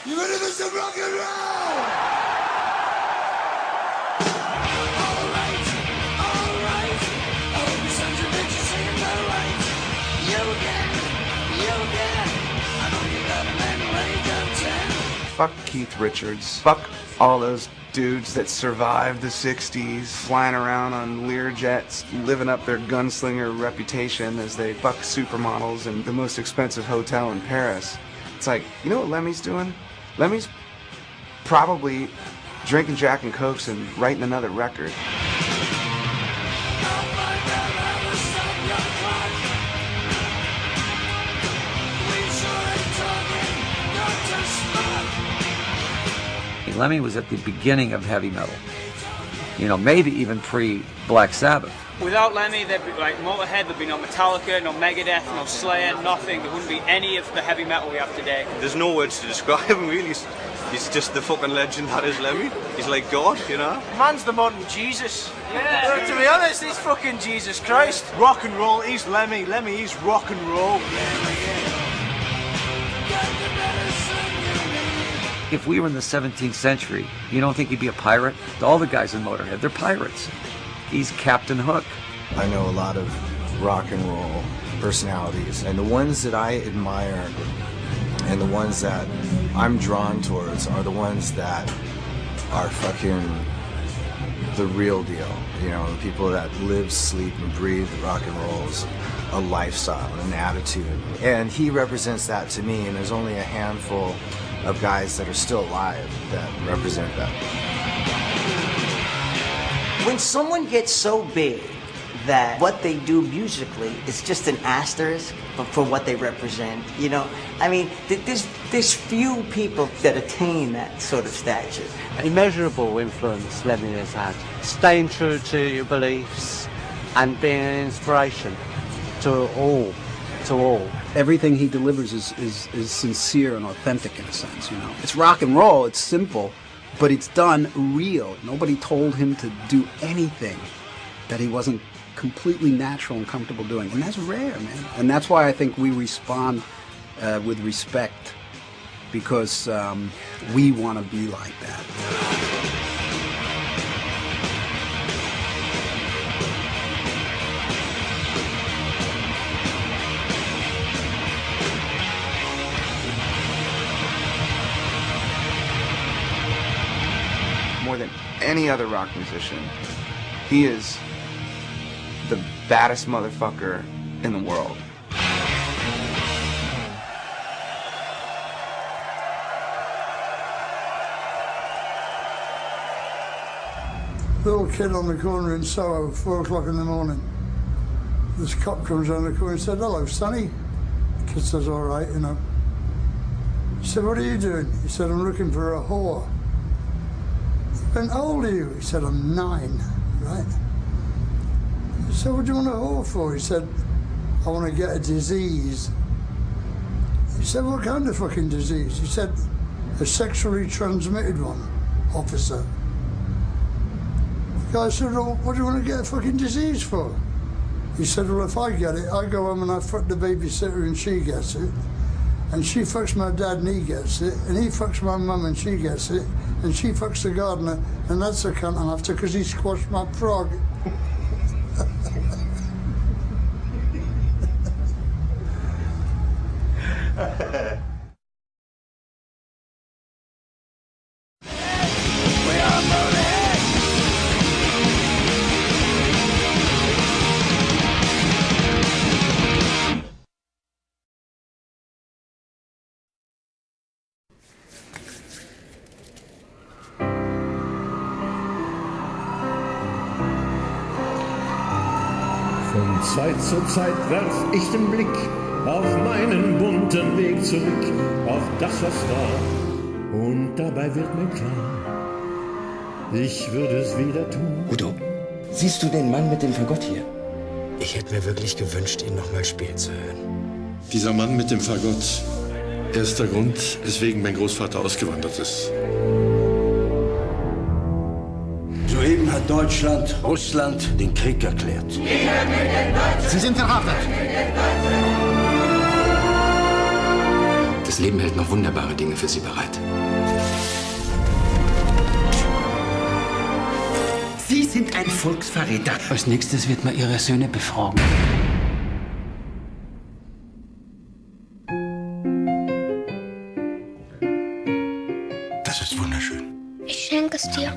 You ready for some rock and roll? Alright. Oh, sons of bitches singing the right. You again. I know you got men rage of 10. Fuck Keith Richards. Fuck all those dudes that survived the 60s, flying around on Learjets, living up their gunslinger reputation as they fuck supermodels in the most expensive hotel in Paris. It's like, you know what Lemmy's doing? Lemmy's probably drinking Jack and Cokes and writing another record. Lemmy was at the beginning of heavy metal. You know, maybe even pre-Black Sabbath. Without Lemmy, there'd be like Motorhead, there'd be no Metallica, no Megadeth, no Slayer, nothing. There wouldn't be any of the heavy metal we have today. There's no words to describe him, really. He's just the fucking legend that is Lemmy. He's like God, you know? Man's the modern Jesus. Yeah. To be honest, he's fucking Jesus Christ. Rock and roll, he's Lemmy. Lemmy, he's rock and roll. If we were in the 17th century, you don't think he'd be a pirate? All the guys in Motorhead, they're pirates. He's Captain Hook. I know a lot of rock and roll personalities, and the ones that I admire and the ones that I'm drawn towards are the ones that are fucking the real deal. You know, the people that live, sleep, and breathe rock and roll is a lifestyle, an attitude. And he represents that to me, and there's only a handful of guys that are still alive that represent that. When someone gets so big that what they do musically is just an asterisk for what they represent, you know, I mean, there's few people that attain that sort of stature. Immeasurable influence Lemmy has had. Staying true to your beliefs and being an inspiration to all. Everything he delivers is sincere and authentic in a sense, you know. It's rock and roll, it's simple, but it's done real. Nobody told him to do anything that he wasn't completely natural and comfortable doing. And that's rare, man. And that's why I think we respond with respect, because we want to be like that. More than any other rock musician, he is the baddest motherfucker in the world. Little kid on the corner in Soho, 4 o'clock in the morning. This cop comes around the corner and said, "Hello, Sonny." The kid says, "All right, you know." He said, "What are you doing?" He said, "I'm looking for a whore." "And how old are you?" He said, "I'm 9, right?" He said, "What do you want a whore for?" He said, "I want to get a disease." He said, "What kind of fucking disease?" He said, "A sexually transmitted one, officer." The guy said, "Well, what do you want to get a fucking disease for?" He said, "Well, if I get it, I go home and I fuck the babysitter and she gets it. And she fucks my dad and he gets it. And he fucks my mum and she gets it. And she fucks the gardener, and that's a cunt after because he squashed my frog." Von Zeit zu Zeit werf ich den Blick auf meinen bunten Weg zurück, auf das, was war. Und dabei wird mir klar, ich würde es wieder tun. Udo, siehst du den Mann mit dem Fagott hier? Ich hätte mir wirklich gewünscht, ihn noch mal spielen zu hören. Dieser Mann mit dem Fagott, Er ist der Grund, weswegen mein Großvater ausgewandert ist. Soeben hat Deutschland Russland den Krieg erklärt. Sie sind verhaftet. Das Leben hält noch wunderbare Dinge für Sie bereit. Sie sind ein Volksverräter. Als nächstes wird man Ihre Söhne befragen. Das ist wunderschön. Ich schenke es dir.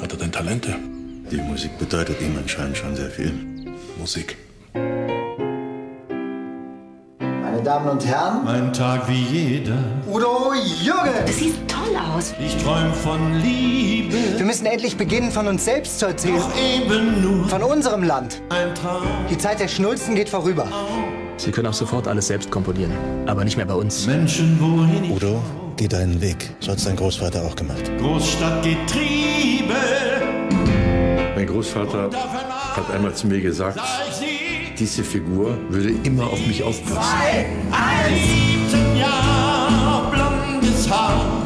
Hat er denn Talente? Die Musik bedeutet ihm anscheinend schon sehr viel. Musik. Meine Damen und Herren. Ein Tag wie jeder. Udo Jürgen. Das sieht toll aus. Ich träum von Liebe. Wir müssen endlich beginnen, von uns selbst zu erzählen. Doch eben nur. Von unserem Land. Ein Traum. Die Zeit der Schnulzen geht vorüber. Sie können auch sofort alles selbst komponieren, aber nicht mehr bei uns. Menschen, wohin Udo, geh deinen Weg. So hat's dein Großvater auch gemacht. Großstadtgetriebe. Mein Großvater hat einmal zu mir gesagt, diese Figur würde immer auf mich aufpassen. 2, 1. 7. Jahr, blondes Haar.